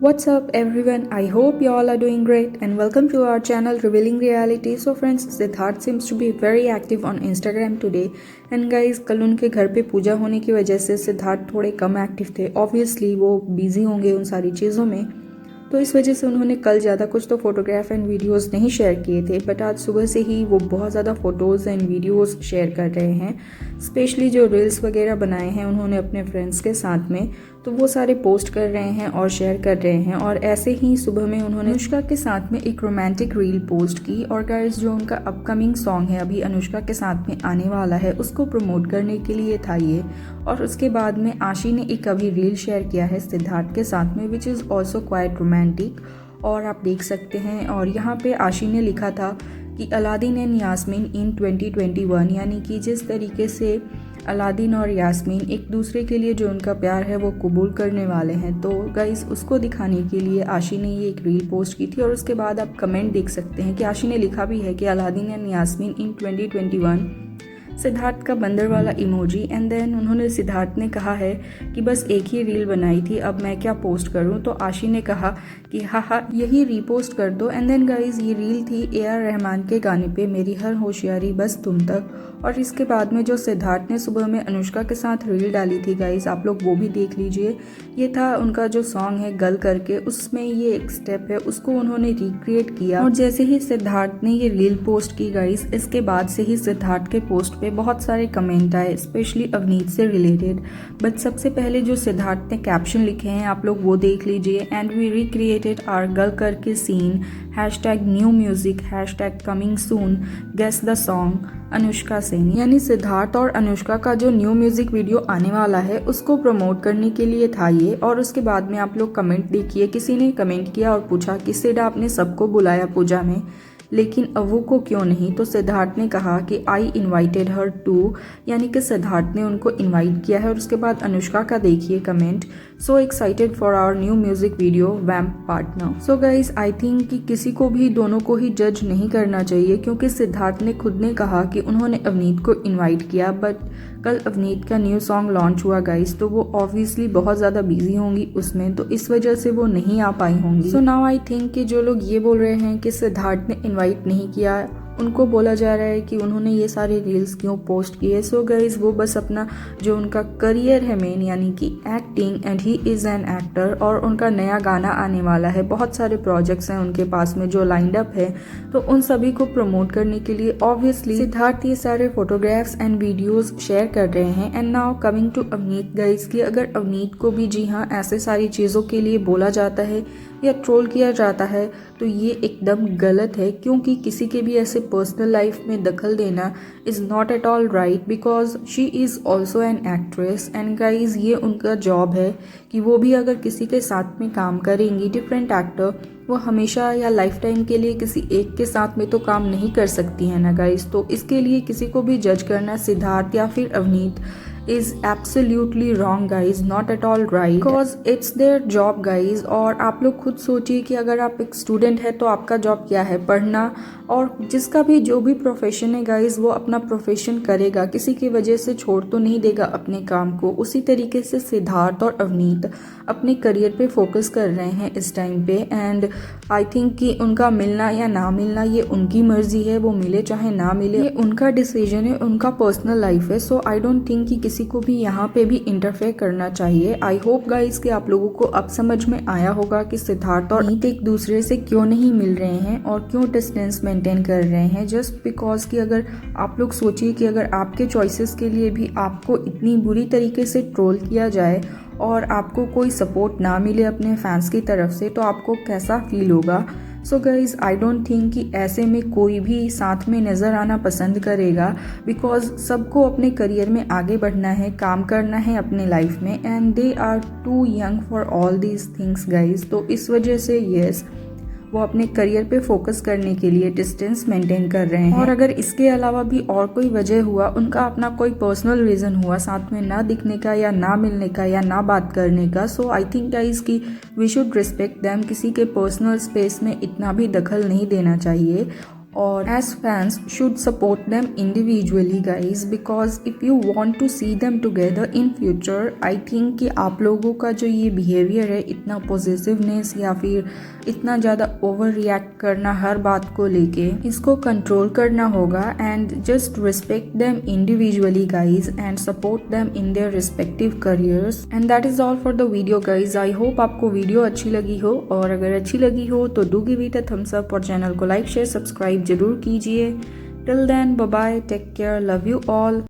What's up everyone? I hope you all are doing great and welcome to our channel Revealing Reality. So friends, Siddharth seems to be very active on Instagram today and guys कल उनके घर पे पूजा होने की वजह से सिद्धार्थ थोड़े कम active थे. Obviously वो बिजी होंगे उन सारी चीज़ों में, तो इस वजह से उन्होंने कल ज़्यादा कुछ तो फोटोग्राफ एंड वीडियोस नहीं शेयर किए थे. बट आज सुबह से ही वो बहुत ज़्यादा फ़ोटोज़ एंड वीडियोस शेयर कर रहे हैं. स्पेशली जो रील्स वगैरह बनाए हैं उन्होंने अपने फ्रेंड्स के साथ में, तो वो सारे पोस्ट कर रहे हैं और शेयर कर रहे हैं. और ऐसे ही सुबह में उन्होंने अनुष्का के साथ में एक रोमांटिक रील पोस्ट की. और गाइस जो उनका अपकमिंग सॉन्ग है अभी अनुष्का के साथ में आने वाला है उसको प्रमोट करने के लिए था ये. और उसके बाद में आशी ने एक अभी रील शेयर किया है सिद्धार्थ के साथ में which is also quite romantic, और आप देख सकते हैं. और यहाँ पे आशी ने लिखा था कि अलादीन एंड यास्मीन इन 2021, यानी कि जिस तरीके से अलादीन और यास्मीन एक दूसरे के लिए जो उनका प्यार है वो कबूल करने वाले हैं. तो गाइस उसको दिखाने के लिए आशी ने ये एक रील पोस्ट की थी. और उसके बाद आप कमेंट देख सकते हैं कि आशी ने लिखा भी है कि अलादीन एंड यास्मीन इन 2021, सिद्धार्थ का बंदर वाला इमोजी. एंड देन उन्होंने सिद्धार्थ ने कहा है कि बस एक ही रील बनाई थी, अब मैं क्या पोस्ट करूं. तो आशी ने कहा कि हाँ यही रीपोस्ट कर दो. एंड देन गाइज ये रील थी AR रहमान के गाने पे मेरी हर होशियारी बस तुम तक. और इसके बाद में जो सिद्धार्थ ने सुबह में अनुष्का के साथ रील डाली थी गाइज, आप लोग वो भी देख लीजिए. ये था उनका जो सॉन्ग है गल करके, उसमें ये एक स्टेप है उसको उन्होंने रिक्रिएट किया. और जैसे ही सिद्धार्थ ने ये रील पोस्ट की गाइज, इसके बाद से ही सिद्धार्थ के पोस्ट पे बहुत सारे कमेंट आए स्पेशली अवनीत से रिलेटेड. बट सबसे पहले जो सिद्धार्थ ने कैप्शन लिखे हैं आप लोग वो देख लीजिए. एंड वी रिक्रिएटेड आवर गल करके scene, #new music, #coming soon, guess the song Anushka Sen. यानी सिद्धार्थ और अनुष्का का जो न्यू म्यूजिक वीडियो आने वाला है उसको प्रमोट करने के लिए था ये. और उसके बाद में आप लोग कमेंट देखिए, किसी ने कमेंट किया और पूछा कि सिड आपने सबको बुलाया पूजा में लेकिन अव्वू को क्यों नहीं. तो सिद्धार्थ ने कहा कि आई इन्वाइटेड हर टू, यानी कि सिद्धार्थ ने उनको इन्वाइट किया है. और उसके बाद अनुष्का का देखिए comment, so excited for our new music video vamp partner. So guys I think कि किसी को भी दोनों को ही जज नहीं करना चाहिए, क्योंकि सिद्धार्थ ने खुद ने कहा कि उन्होंने अवनीत को इन्वाइट किया. बट कल अवनीत का न्यू सॉन्ग लॉन्च हुआ गाइज, तो वो ऑब्वियसली बहुत ज़्यादा बिजी होंगी उसमें, तो इस वजह से वो नहीं आ पाई होंगी. सो नाउ आई थिंक कि जो लोग ये बोल रहे हैं कि सिद्धार्थ ने इन्वाइट नहीं किया, उनको बोला जा रहा है कि उन्होंने ये सारे रील्स क्यों पोस्ट किए. सो गाइज वो बस अपना जो उनका करियर है मेन, यानी कि acting, and he is an actor, और उनका नया गाना आने वाला है, बहुत सारे प्रोजेक्ट्स हैं उनके पास में जो लाइंड अप है, तो उन सभी को प्रमोट करने के लिए ऑब्वियसली सिद्धार्थ ये सारे फोटोग्राफ्स एंड वीडियोस शेयर कर रहे हैं. And now coming to Avneet guys, कि अगर अवनीत को भी जी हाँ ऐसे सारी चीज़ों के लिए बोला जाता है या ट्रोल किया जाता है तो ये एकदम गलत है, क्योंकि किसी के भी ऐसे पर्सनल लाइफ में दखल देना is not at all right, because she is also an actress. And guys ये उनका जॉब है कि वो भी अगर किसी के साथ में काम करेंगी, डिफरेंट एक्टर, वो हमेशा या लाइफ टाइम के लिए किसी एक के साथ में तो काम नहीं कर सकती है ना गाइज. तो इसके लिए किसी को भी जज करना सिद्धार्थ या फिर Avneet is absolutely wrong guys, not at all right, because it's their job guys. और आप लोग खुद सोचिए कि अगर आप एक स्टूडेंट है तो आपका जॉब क्या है, पढ़ना. और जिसका भी जो भी प्रोफेशन है गाइज वो अपना प्रोफेशन करेगा, किसी की वजह से छोड़ तो नहीं देगा अपने काम को. उसी तरीके से सिद्धार्थ और अवनीत अपने करियर पे फोकस कर रहे हैं इस टाइम पे. एंड आई थिंक कि उनका मिलना या ना मिलना ये उनकी मर्जी है, वो मिले चाहे ना मिले, ये उनका डिसीजन है, उनका पर्सनल लाइफ है. सो आई डोंट थिंक कि किसी को भी यहाँ पे भी इंटरफेयर करना चाहिए. आई होप गाइज कि आप लोगों को अब समझ में आया होगा कि सिद्धार्थ और अवनीत एक दूसरे से क्यों नहीं मिल रहे हैं और क्यों डिस्टेंस मेंटेन कर रहे हैं. जस्ट बिकॉज कि अगर आप लोग सोचिए कि अगर आपके चॉइसेस के लिए भी आपको इतनी बुरी तरीके से ट्रोल किया जाए और आपको कोई सपोर्ट ना मिले अपने फैंस की तरफ से, तो आपको कैसा फील होगा. सो गाइज आई डोंट थिंक कि ऐसे में कोई भी साथ में नज़र आना पसंद करेगा, बिकॉज सबको अपने करियर में आगे बढ़ना है, काम करना है अपने लाइफ में. And they are too young for all these things guys. तो इस वजह से येस वो अपने करियर पे फोकस करने के लिए डिस्टेंस मेंटेन कर रहे हैं. और अगर इसके अलावा भी और कोई वजह हुआ, उनका अपना कोई पर्सनल रीज़न हुआ साथ में ना दिखने का या ना मिलने का या ना बात करने का, सो आई थिंक गाइज कि वी शुड रिस्पेक्ट देम. किसी के पर्सनल स्पेस में इतना भी दखल नहीं देना चाहिए. और as fans should support them individually guys, because if you want to see them together in future, I think कि आप लोगों का जो ये बिहेवियर है, इतना पॉजिटिवनेस या फिर इतना ज़्यादा ओवर रिएक्ट करना हर बात को लेके, इसको कंट्रोल करना होगा and just respect them individually guys and support them in their respective careers. And that is all for the video guys. I hope आपको वीडियो अच्छी लगी हो, और अगर अच्छी लगी हो तो do give it a thumbs up और चैनल को लाइक शेयर सब्सक्राइब जरूर कीजिए। Till then bye bye, take care, love you all.